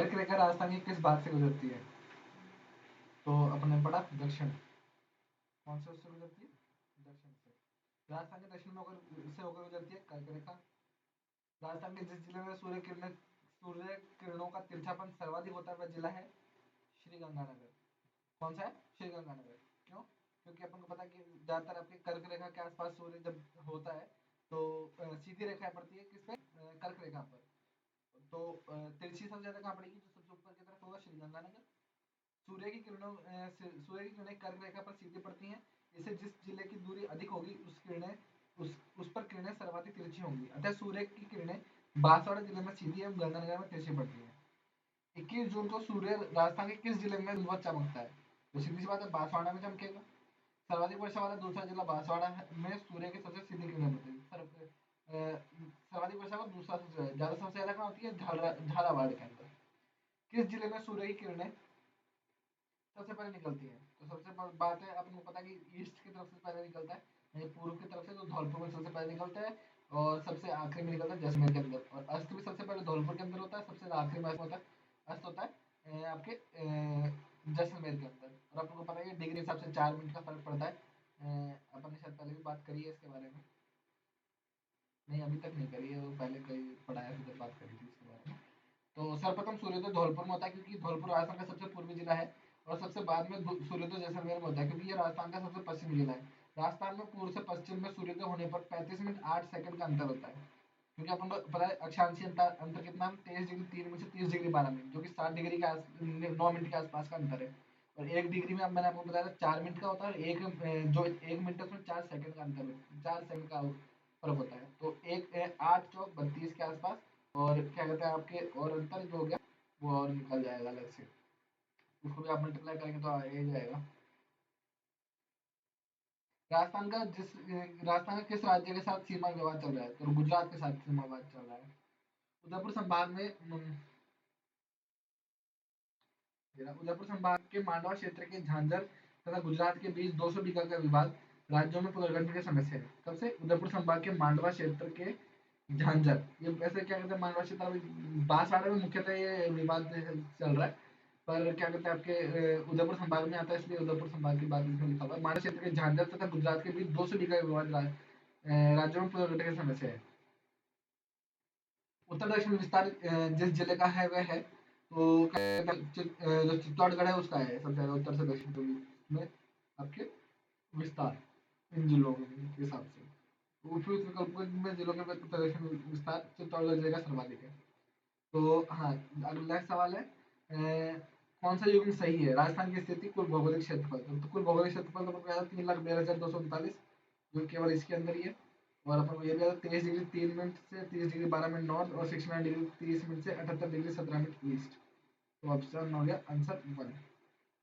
कर्क रेखा राजस्थान के किस भाग से गुजरती है? तो अपने पढ़ा दक्षिण। कौन से उससे गुजरती है? दक्षिण से। राजस्थान के दक्षिण में होकर से होकर गुजरती है कर्क रेखा। राजस्थान के जिस जिले में सूर्य किरणों का तिरछापन सर्वाधिक होता है वह जिला है श्रीगंगानगर। कौन सा है? श्रीगंगानगर। क्यों? क्योंकि अपन को पता है कि ज्यादातर आपके कर्क रेखा के आसपास सूर्य जब होता है तो सीधी रेखा पड़ती है किस पे? कर्क रेखा पर। तो तिरछी सबसे ज्यादा कहाँ पड़ेगी? जो सबसे ऊपर की तरफ होगा श्रीगंगानगर। सूर्य की किरणें कर्क रेखा पर सीधी पड़ती हैं। इससे जिस जिले की दूरी अधिक होगी उस पर किरणें सर्वाधिक तिरछी होंगी। अतः सूर्य की किरणें बांसवाड़ा जिले में सीधी एवं गंगानगर में तिरछी पड़ती हैं। 21 जून को सूर्य राजस्थान के किस जिले में बहुत चमकता है? तो सीधी सी बात है, बांसवाड़ा में चमकेगा। सर्वाधिक वर्षा वाला दूसरा जिला बांसवाड़ा में सूर्य की सबसे सीधी किरणें पड़ती है। सर्वाधिक वर्षा वाला दूसरा सबसे ज्यादा कहाँ होती है? झालावाड़ के अंदर। किस जिले में सूर्य की किरणें सबसे पहले निकलती है? तो सबसे बात है, आपको पता है कि ईस्ट की तरफ से पहले निकलता है, पूर्व की तरफ से तो धौलपुर में सबसे पहले निकलता है और सबसे आखिरी में निकलता है जैसलमेर के अंदर। और अस्त भी सबसे पहले धौलपुर के अंदर होता है, सबसे आखिरी में अस्त होता है आपके जैसलमेर के अंदर। और आपको पता है डिग्री हिसाब से 4 मिनट का फर्क पड़ता है। अपन ने शायद पहले भी बात करी है इसके बारे में। नहीं, अभी तक नहीं करी है, वो पहले कहीं पढ़ाया था जब बात करी थी इसके बारे में। तो सर्वप्रथम सूर्योदय धौलपुर में होता है क्योंकि धौलपुर राजस्थान का सबसे पूर्वी जिला है। और सबसे बाद में सूर्योदय जैसलमेर में होता है क्योंकि ये राजस्थान का सबसे पश्चिमी जिला है। राजस्थान में पूर्व से पश्चिम में सूर्योदय होने पर 35 मिनट 8 सेकंड का अंतर होता है। क्योंकि अपन को पता है अक्षांशीय अंतर कितना? 23 डिग्री 3 मिनट से 30 डिग्री 12 मिनट, जो कि 7 डिग्री के 9 मिनट के आसपास का अंतर है। और 1 डिग्री में अब मैंने आपको बताया था 4 मिनट का होता है। जो 1 मिनट है उसमें 4 सेकंड का अंतर होता है, 4 सेकंड का फर्क होता है। तो 8 चौक 32 के आसपास। और क्या कहते हैं आपके, और अंतर जो हो गया वो और निकल जाएगा अलग से, उसको भी आप मल्टीप्लाई करेंगे तो आ ही जाएगा। राजस्थान का किस राज्य के साथ सीमा विवाद चल रहा है? तो गुजरात के साथ सीमा विवाद चल रहा है। उदयपुर संभाग में उदयपुर संभाग के मांडवा क्षेत्र के झांझर तथा गुजरात के बीच 200 बीघा का विवाद राज्यों में पुनर्गठन की समस्या है। कब से? उदयपुर संभाग के मांडवा क्षेत्र के झांझर, ये ऐसे क्या कहते हैं मांडवा क्षेत्र, बांसवाड़ा में मुख्यतः ये विवाद चल रहा है। पर क्या कहते हैं आपके उदयपुर संभाग में आता है, इसलिए उदयपुर संभाग की बात इसमें लिखा हुआ है। मांडवा क्षेत्र के झांझर तथा गुजरात के बीच 200 बीघा विवाद राज्यों में पुनर्गठन की समस्या है। उत्तर दक्षिण विस्तार जिस जिले का है वह है, तो जो चित्तौड़गढ़ है उसका है सबसे ज्यादा उत्तर से दक्षिण के बीच में आपके विस्तार इन जिलों के हिसाब से। उपयुक्त विकल्पों में जिलों के उत्तर दक्षिण विस्तार चित्तौड़गढ़ जिले का सर्वाधिक है। तो हाँ, अगला सवाल है कौन सा युग्म सही है? राजस्थान की स्थिति कुल भौगोलिक क्षेत्रफल। तो कुल भौगोलिक क्षेत्रफल तो 3,42,239, जो केवल इसके अंदर ही है। और अपन को ये भी 23 डिग्री 3 मिनट से 30 डिग्री 12 मिनट नॉर्थ और 69 डिग्री 30 मिनट से 78 डिग्री 17 मिनट ईस्ट। तो ऑप्शन हो गया आंसर 1।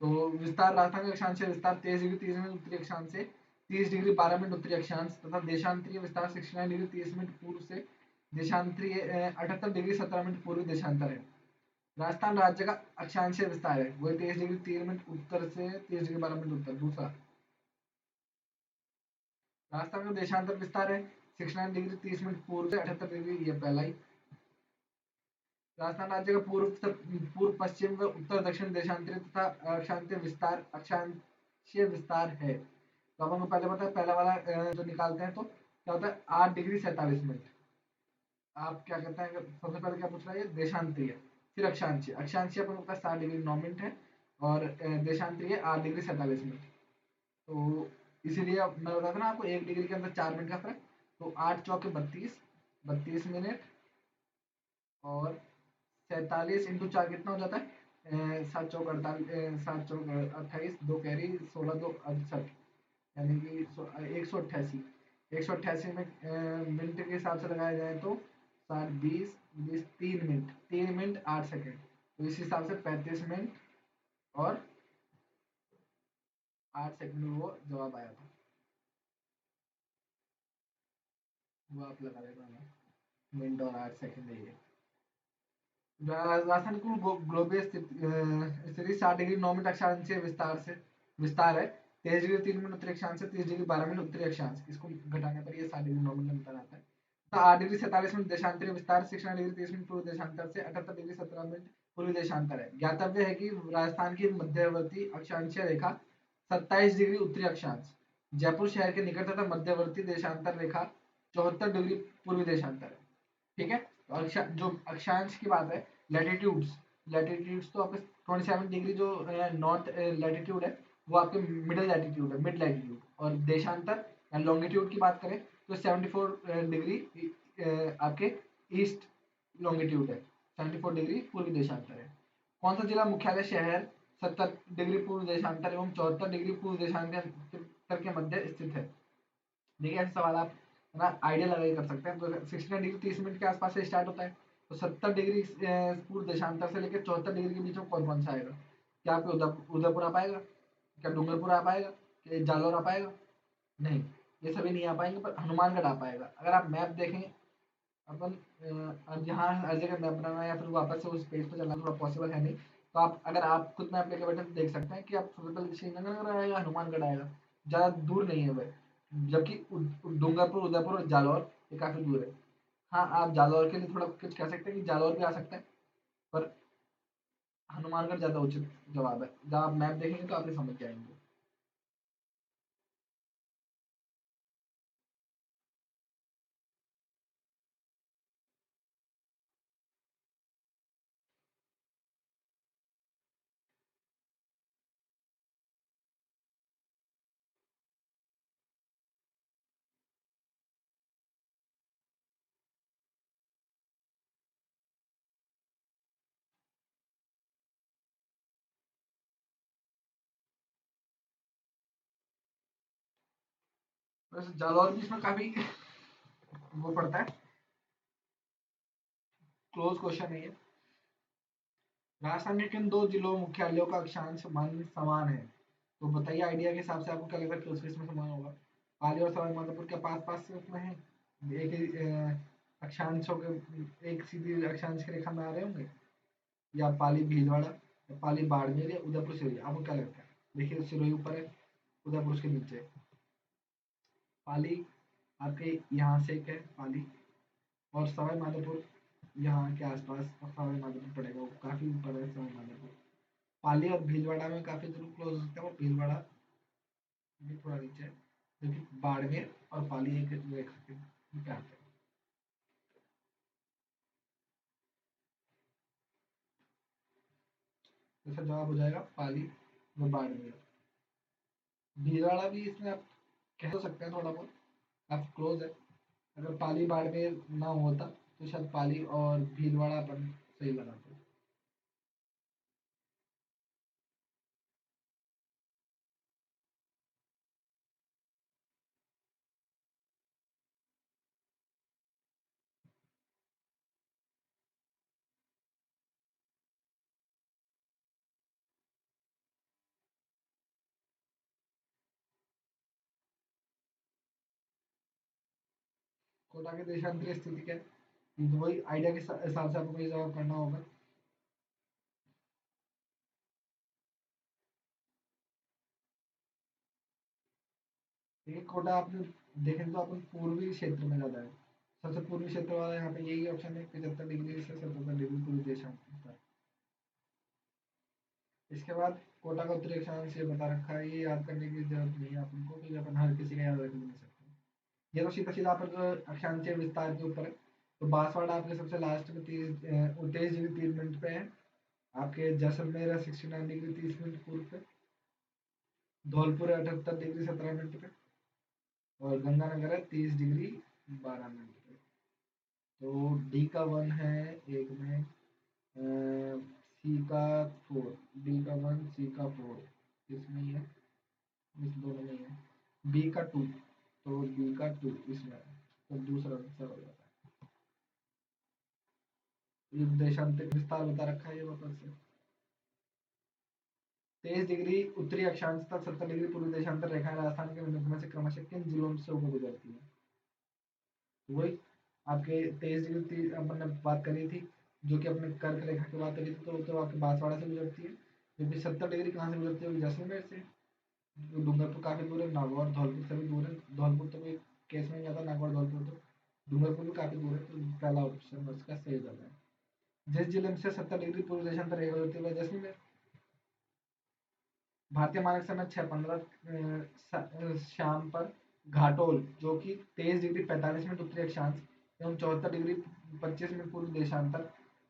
तो विस्तार राजस्थान के अक्षांश विस्तार 23 डिग्री 30 मिनट उत्तरी अक्षांश से 30 डिग्री 12 मिनट उत्तरी अक्षांश तथा देशांतरीय विस्तार 69 डिग्री 30 मिनट पूर्व से देशांतरीय 78 डिग्री 17 मिनट पूर्व देशांतर है। राजस्थान राज्य का अक्षांशीय विस्तार है वही 23 डिग्री 3 मिनट उत्तर से 30 डिग्री 12 मिनट उत्तर। दूसरा राजस्थान का देशांतर विस्तार है 69 डिग्री 30 मिनट पूर्व से 78 डिग्री, ये पहला ही। राजस्थान राज्य का पूर्व पश्चिम व उत्तर दक्षिण देशांतरित तथा अक्षांशीय विस्तार है। तो अपन को पहले पता है, पहला वाला जो निकालते हैं तो क्या होता है 8 डिग्री 47 मिनट। आप क्या कहते हैं, सबसे पहले क्या पूछ रहा है? देशांतरीय, फिर अक्षांशीय। अक्षांशीय अपन को पता है 7 डिग्री 9 मिनट है और देशांतरीय 8 डिग्री 47 मिनट। तो इसीलिए मैं बता था ना आपको 1 डिग्री के अंदर 4 मिनट का फर्क। तो 8 चौके 32 मिनट और 47 इंटू 4 कितना हो जाता है? 7 चौक 48, 7 चौक 28, 2 कैरी 16, 2 68, यानी कि 188। 188 में मिनट के हिसाब से लगाया जाए तो 7 20 20 3 मिनट, 3 मिनट 8 सेकेंड। तो इस हिसाब से 35 मिनट और 8 सेकंड में वो जवाब आया था। वो आप लगा देना, मिनट और 8 सेकंड है ये। राजस्थान कुल ग्लोबीय स्थिति 7 डिग्री 9 मिनट अक्षांशीय विस्तार है 23 डिग्री 3 मिनट उत्तरी अक्षांश से 30 डिग्री 12 मिनट उत्तरी अक्षांश। इसको घटाने पर ये 7 डिग्री 9 मिनट अंतर आता है। तो 8 डिग्री 47 मिनट देशांतरीय विस्तार, 69 डिग्री 30 मिनट पूर्व देशांतर से 78 डिग्री 17 मिनट पूर्वी देशांतर है। ज्ञातव्य है कि राजस्थान की मध्यवर्ती अक्षांशीय रेखा 27 डिग्री उत्तरी अक्षांश, जयपुर शहर के निकट तथा मध्यवर्ती देशांतर रेखा 74 डिग्री पूर्वी देशांतर है। ठीक है, तो जो अक्षांश की बात है, लैटिट्यूड्स, लैटिट्यूड्स तो आपके 27 डिग्री जो नॉर्थ लैटिट्यूड है वो आपके मिडिल लैटिट्यूड है, मिड लैटिट्यूड। और देशांतर या लॉन्गिट्यूड की बात करें तो 74 डिग्री आपके ईस्ट लॉन्गिट्यूड है, 74 डिग्री पूर्वी देशांतर है। कौन सा जिला मुख्यालय शहर 70 डिग्री पूर्व देशांतर एवं 74 डिग्री पूर्व देशांतर के मध्य स्थित है? देखिए ऐसे सवाल आप है ना आइडिया लगा के कर सकते हैं। तो 69 डिग्री 30 मिनट के आसपास से स्टार्ट होता है, तो 70 डिग्री पूर्व देशांतर से लेकर 74 डिग्री के बीच में कौन कौन सा आएगा? क्या आपके उदयपुर आ पाएगा? क्या डूंगरपुर आ पाएगा? क्या जालौर आ पाएगा? नहीं, ये सभी नहीं आ पाएंगे, पर हनुमानगढ़ आ पाएगा। अगर आप मैप देखें अपन, अब यहाँ हर जगह मैप बनाना या फिर वापस से उस पेज पर चलना थोड़ा पॉसिबल है नहीं, तो आप अगर आप खुद मैप लेके बैठे तो देख सकते हैं कि आप सबसे पहले श्रीनगर आएगा, हनुमानगढ़ आएगा, ज़्यादा दूर नहीं है वह। जबकि डूंगरपुर, उदयपुर और जालौर ये काफ़ी दूर है। हाँ, आप जालौर के लिए थोड़ा कुछ कह सकते हैं कि जालौर भी आ सकता है, पर हनुमानगढ़ ज़्यादा उचित जवाब है। जब आप मैप देखेंगे तो आप ये समझ जाएंगे। वैसे जालौर भी इसमें काफ़ी वो पड़ता है, क्लोज क्वेश्चन है ये। राजस्थान के किन दो जिलों मुख्यालयों का अक्षांश मान समान है? तो बताइए आइडिया के हिसाब से आपको क्या लगता है कि उसमें समान होगा? पाली और सवाई माधोपुर के पास पास से उसमें है, एक ही अक्षांशों के एक सीधी अक्षांश की रेखा में आ रहे होंगे, या पाली भीलवाड़ा, या पाली बाड़मेर, या उदयपुर सिरोही? आपको क्या लगता है? देखिए सिरोही ऊपर है, उदयपुर उसके नीचे है। पाली आपके यहाँ से एक है पाली, और सवाई माधोपुर यहाँ के आसपास सवाई माधोपुर पड़ेगा, वो काफी ऊपर है सवाई माधोपुर। पाली और भीलवाड़ा में काफी जरूर क्लोज हो सकता है, वो भीलवाड़ा भी थोड़ा नीचे है, क्योंकि बाड़मेर और पाली एक रेखा के पे आते हैं। तो इसका जवाब हो जाएगा पाली व बाड़मेर। भीलवाड़ा भी इसमें आप कह तो सकते हैं, थोड़ा बहुत काफी क्लोज है। अगर पाली बाड़मेर ना होता तो शायद पाली और भीलवाड़ा अपन सही लगाते। कोटा के देशांतरीय स्थिति क्या है, वही आइडिया के हिसाब से आपको ये जवाब करना होगा। देखिए कोटा आपने देखें तो अपन पूर्वी क्षेत्र में ज्यादा है, सबसे पूर्वी क्षेत्र वाला यहाँ पे यही ऑप्शन है, 75 डिग्री से 77 डिग्री पूर्वी देशांतर। इसके बाद कोटा का उत्तरी अक्षांश ये बता रखा है, ये याद करने की जरूरत नहीं है आपको, क्योंकि अपन हर किसी का याद रख नहीं सकते। ये तो सीधा सीधा अपन अक्षांशीय विस्तार के ऊपर है। तो बांसवाड़ा आपके सबसे लास्ट में 23 डिग्री 3 मिनट पे है। आपके जैसलमेर है 69 डिग्री 30 मिनट पूर्व पे। धौलपुर है 78 डिग्री 17 मिनट पे। और गंगानगर है 30 डिग्री 12 मिनट पे। तो डी का वन है एक में, सी का फोर, डी का वन सी का फोर इसमें ही है, इस दोनों में ही है। बी का टू, तो बी का टू इसमें है, तो दूसरा आंसर हो जाता है। एक देशांतर विस्तार बता रखा है ये वापस से। 23 डिग्री उत्तरी अक्षांश तक 70 डिग्री पूर्वी देशांतर रेखाएं राजस्थान के मध्य में से क्रमशः किन जिलों से होकर गुजरती है? वही आपके 23 डिग्री अपन ने बात करी थी, जो कि अपने कर्क रेखा की बात करी थी, तो आपके बांसवाड़ा से गुजरती है। क्योंकि 70 डिग्री कहाँ से गुजरती है? जैसलमेर से। डूंगरपुर काफी दूर है, नागौर धौलपुर से भी दूर है। धौलपुर तो कोई केस में नहीं आता, नागौर धौलपुर तो। डूंगरपुर भी काफी दूर है, तो पहला ऑप्शन उसका सही हो जाता है। जिस जिले में से 70 डिग्री पूर्व देशांतर रेखा होती है वह जैसलमेर। भारतीय मानक समय 6:15 शाम पर घाटोल जो कि 23 डिग्री 45 मिनट उत्तरी अक्षांश एवं 74 डिग्री 25 मिनट पूर्व देशांतर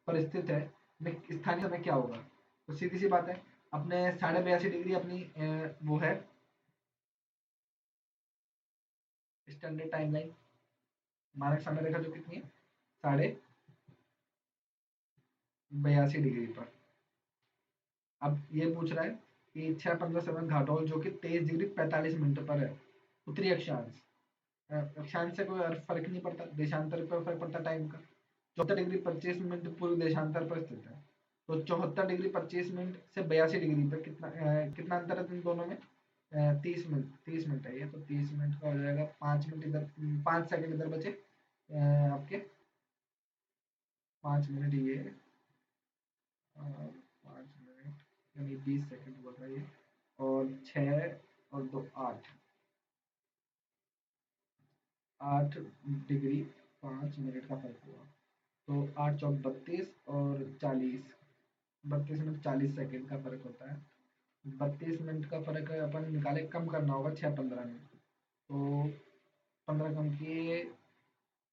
पर स्थित है, में स्थानीय समय क्या होगा? तो सीधी सी बात है, अपने 82.5 डिग्री अपनी वो है स्टैंडर्ड टाइमलाइन, मानक समय रेखा जो कितनी है 82.5 डिग्री पर। अब ये पूछ रहा है कि 6:15 घाटोल जो कि 23 डिग्री 45 मिनट पर है उत्तरी अक्षांश। अक्षांश से कोई फर्क नहीं पड़ता, देशांतर पर फर्क पड़ता टाइम का। 74 डिग्री 25 मिनट पूर्व देशांतर पर स्थित है। तो 74 डिग्री 25 मिनट से 82 डिग्री पर कितना अंतर है इन दोनों में? 30 मिनट, 30 मिनट है ये, तो 30 मिनट का हो जाएगा 5 मिनट इधर, 5 सेकंड इधर बचे आपके 5 मिनट ये 5 मिनट यानी 20 सेकंड हुआ था ये, और 6 और 2 8, 8 डिग्री 5 मिनट का फर्क हुआ। तो 8 चौक 32 और 40, 32 मिनट 40 सेकंड का फर्क होता है। 32 मिनट का फर्क अपन निकाले, कम करना होगा 6:15 में, तो 15 कम किए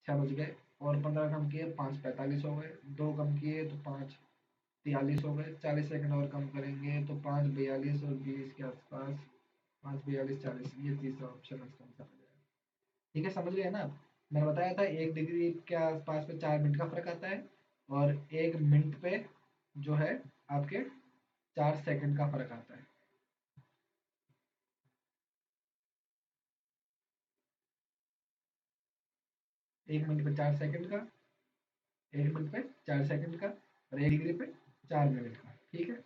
6 बज गए, और 15 कम किए 5:45 हो गए, 2 कम किए तो 5:43 हो गए, 40 सेकंड और कम करेंगे तो 5:42 और 20 के आसपास, 5:42 40, ये तीसरा ऑप्शन इसका आंसर हो जाएगा। ठीक है, समझ गए ना आप? मैंने बताया था 1 डिग्री के आसपास पे 4 मिनट का फर्क आता है, और 1 मिनट पे जो है आपके 4 सेकंड का फर्क आता है। 1 मिनट पे 4 सेकंड का, 1 मिनट पे 4 सेकंड का, और 1 डिग्री पे 4 मिनट का। ठीक है,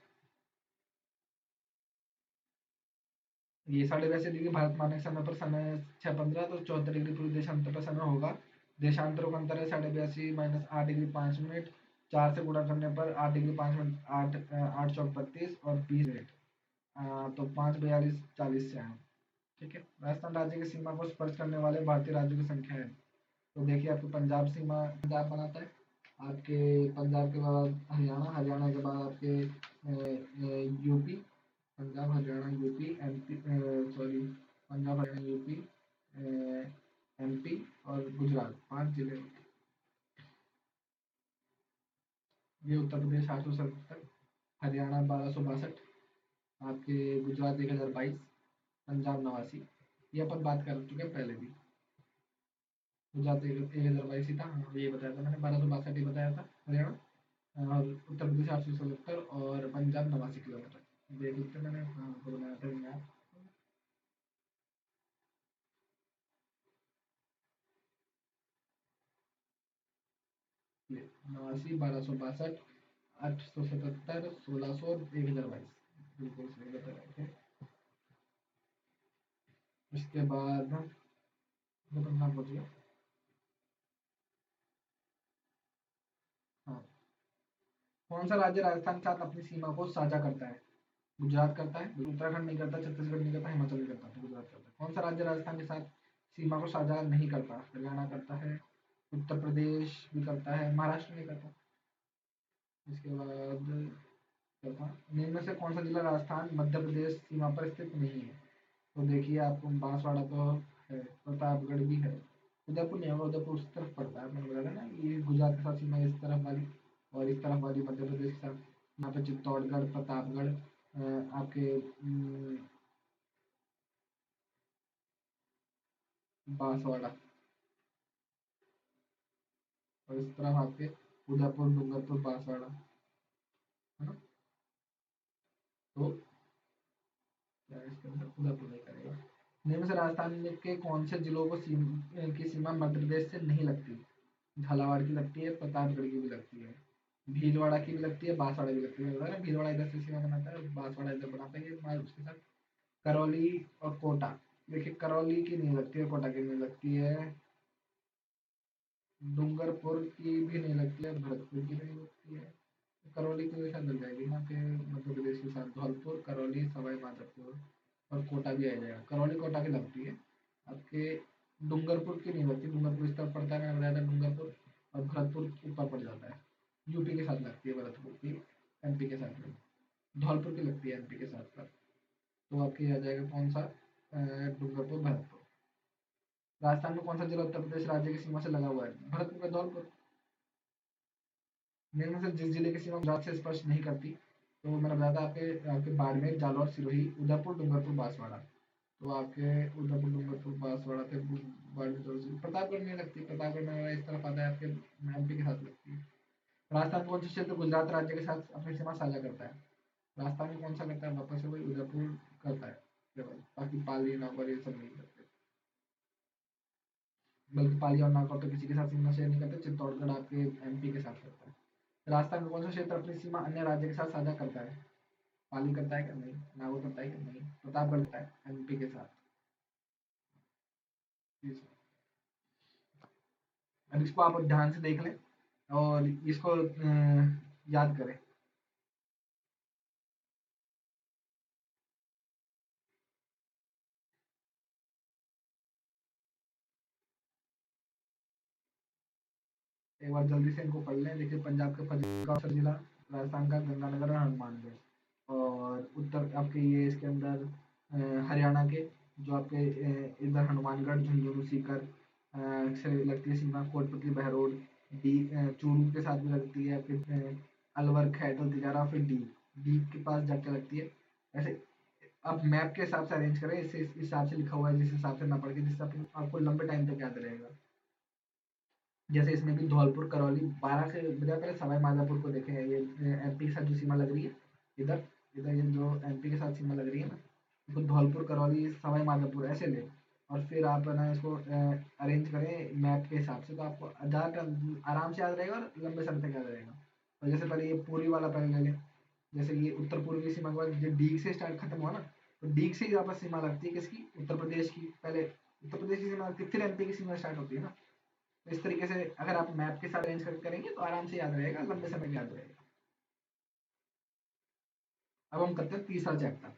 ये 82.5 डिग्री भारत मानक समय पर समय 6:15, तो 74 डिग्री पूर्व देशांतर पर समय होगा। देशांतरों का अंतर है 82.5 माइनस 8 डिग्री 5 मिनट, 4 से गुणा करने पर 8 डिग्री 5 मिनट, 8 चौक 32 और 20 मिनट, तो 5:42 40 से आए। ठीक है, राजस्थान राज्य की सीमा को स्पर्श करने वाले भारतीय राज्यों की संख्या है। तो देखिए, आपको पंजाब सीमा, पंजाब बनाता है, आपके पंजाब के बाद हरियाणा, हरियाणा के बाद आपके UP, Punjab Haryana UP MP, sorry, Punjab Haryana UP MP और गुजरात, 5 जिले होते हैं। ये उत्तर प्रदेश 877, हरियाणा 1262, आपके गुजरात 1022, पंजाब 89। ये अपन बात कर चुके हैं पहले भी। गुजरात 1022 ही था, हाँ ये बताया था मैंने, 1262 ही बताया था हरियाणा, और उत्तर प्रदेश 877 और पंजाब 89 किलोमीटर। देख सकते मैंने, हाँ तो बनाया था मैप। 89, 1262, 877, 1600 और 1022, बिल्कुल सही बताया थे। उसके बाद जो कहाँ पहुँच गया, हाँ, कौन सा राज्य राजस्थान के साथ अपनी सीमा को साझा करता है? गुजरात करता है, उत्तराखंड नहीं करता, छत्तीसगढ़ नहीं करता, हिमाचल नहीं करता, तो गुजरात करता है। कौन सा राज्य राजस्थान के साथ सीमा को साझा नहीं करता? हरियाणा करता है, उत्तर प्रदेश भी करता है, महाराष्ट्र नहीं करता। इसके बाद करता, इनमें में से कौन सा जिला राजस्थान मध्य प्रदेश सीमा पर स्थित नहीं है? तो देखिए, आपको बांसवाड़ा तो है, प्रतापगढ़ भी है, उदयपुर नहीं होगा, उदयपुर उस तरफ पड़ता है, मैंने बताया था ना, ये गुजरात के साथ सीमा इस तरफ वाली, और इस तरफ वाली मध्य प्रदेश के साथ। यहाँ पे चित्तौड़गढ़, प्रतापगढ़, आपके बांसवाड़ा, और इस तरफ आपके उदयपुर, डूंगरपुर, बांसवाड़ा, है ना? तो क्या इसके अंदर उदयपुर नहीं करेगा। निम्न से राजस्थान के कौन से जिलों को की सीमा मध्य प्रदेश से नहीं लगती? झालावाड़ की लगती है, प्रतापगढ़ की भी लगती है, भीलवाड़ा की भी लगती है, बांसवाड़ा भी लगती है, भीलवाड़ा इधर से सीमा बनाता है, बांसवाड़ा इधर बनाता है, ये उसके साथ करौली और कोटा। देखिए, करौली की नहीं लगती है, कोटा की नहीं लगती है, डूंगरपुर की भी नहीं लगती है, भरतपुर की नहीं लगती है, करौली की वजह मिल जाएगी ना फिर मध्य प्रदेश के साथ, धौलपुर, करौली, सवाई माधोपुर और कोटा भी आ जाएगा। करौली कोटा की लगती है आपके, डूंगरपुर की नहीं लगती, डूंगरपुर इस तरफ पड़ता है, मैंने बताया था डूंगरपुर, और भरतपुर ऊपर पड़ जाता है, यूपी के साथ लगती है भरतपुर की, एमपी के साथ में, धौलपुर की लगती है एमपी के साथ पर। तो आपके आ जाएगा कौन सा, डूंगरपुर भरतपुर। राजस्थान में कौन सा जिला उत्तर प्रदेश राज्य की सीमा से लगा हुआ है, भरतपुर का धौलपुर। इनमें से जिस जिले की सीमा गुजरात से स्पर्श नहीं करती, तो मैंने बताया था आपके आपके बाड़मेर, जालौर, सिरोही, उदयपुर, डूंगरपुर, बांसवाड़ा। तो आपके उदयपुर, डूंगरपुर, बांसवाड़ा थे, बाड़मेर, जालौर, प्रतापगढ़ नहीं लगती, प्रतापगढ़ में इस तरफ आता है आपके एमपी के साथ लगती है। राजस्थान कौन सा क्षेत्र गुजरात राज्य के साथ अपनी सीमा साझा करता है, राजस्थान में कौन सा करता है, वापस से वही उदयपुर करता है केवल, बाकी पाली, नागौर ये सब नहीं करते। बल्कि पाली और नागौर तो किसी के साथ सीमा शेयर नहीं करते, चित्तौड़गढ़ आपके एमपी के साथ करता है। राजस्थान का कौन सा क्षेत्र अपनी सीमा अन्य राज्य के साथ साझा करता है, पाली करता है क्या, नहीं, नागौर करता है क्या, नहीं, प्रतापगढ़ करता है एमपी के साथ। अब इसको आप ध्यान से देख लें और इसको याद करें। एक बार जल्दी से इनको पढ़ लें। देखिए, पंजाब का फतेहगढ़ जिला, राजस्थान का गंगानगर और हनुमानगढ़, और उत्तर आपके ये इसके अंदर हरियाणा के जो आपके इधर हनुमानगढ़, झुंझुनू, सीकर से लगती है सीमा, कोटपुतली, बहरोड, डी चूरू के साथ भी लगती है, फिर अलवर, खैटल, तिजारा, फिर डीग के पास जाके लगती है। ऐसे आप मैप के हिसाब से अरेंज करें, इससे इस हिसाब से लिखा हुआ है जिस हिसाब से ना पढ़ के, जिससे आपको लंबे टाइम तक याद रहेगा। जैसे इसमें भी धौलपुर, करौली, 12 से बजाय पहले सवाई माधोपुर को देखें, ये एमपी के साथ जो सीमा लग रही है, इधर इधर ये जो एमपी के साथ सीमा लग रही है ना, इसको धौलपुर, करौली, सवाई माधोपुर ऐसे ले, और फिर आप है ना इसको अरेंज करें मैप के हिसाब से, तो आपको ज़्यादा आराम से याद रहेगा और लंबे समय तक याद रहेगा। और जैसे पहले ये पूर्वी वाला पहले ले लें, जैसे ये उत्तर पूर्वी सीमा के बाद जो डीग से स्टार्ट खत्म हुआ ना, तो डीग से ही वापस सीमा लगती है किसकी, उत्तर प्रदेश की, पहले उत्तर प्रदेश की सीमा लगती है, फिर एमपी की सीमा स्टार्ट होती है ना। तो इस तरीके से अगर आप मैप के साथ अरेंज करके करेंगे तो आराम से याद रहेगा, लंबे समय में याद रहेगा। अब हम करते हैं तीसरा चैप्टर।